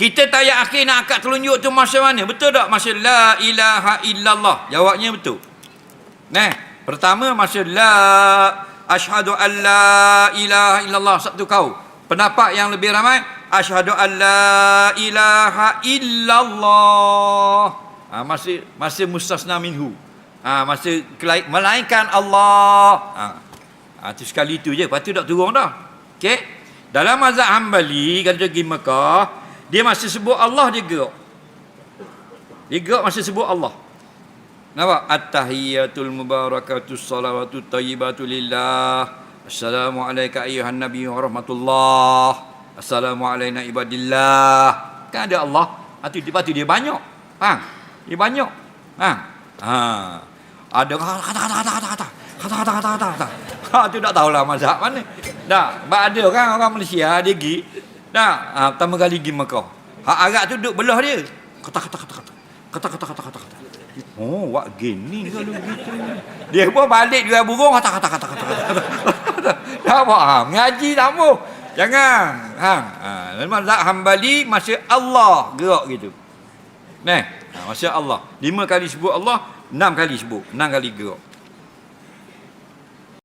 Kita tak ayat akhir nak akad telunjuk tu masa mana? Betul tak? Masa la ilaha illallah. Jawabnya betul. Nah, pertama masa la asyhadu an la ilaha illallah, satu kau. Pendapat yang lebih ramai asyhadu an la ilaha illallah. Masa mustasna minhu. Masa melainkan Allah. Itu sekali itu je. Lepas tu tak turun dah. Okey. Dalam mazhab Hambali kalau pergi Mekah, dia masih sebut Allah, dia gerak. Dia gerak masih sebut Allah. Nampak? At-tahiyyatul mubarakatus salawatut thayyibatu lillah. Assalamu alayka ayyuhan nabiy wa rahmatullah. Assalamu alayna ibadillah. Kan ada Allah. Lepas tu dia banyak. Dia banyak. Ada kata. Tu tak tahulah mazhab mana. Dah, ada orang Malaysia dia pergi. Dah, pertama kali pergi Mekah. Hak Arab tu duduk belah dia. Kata. Oh, wak gini kalau begitu. Dia pun balik jual burung kata. Dah apa? Ngaji tak mau. Jangan. Mazhab Hambali masya Allah gerak gitu. Masya Allah. 5 kali sebut Allah, 6 kali sebut, 6 kali gerak.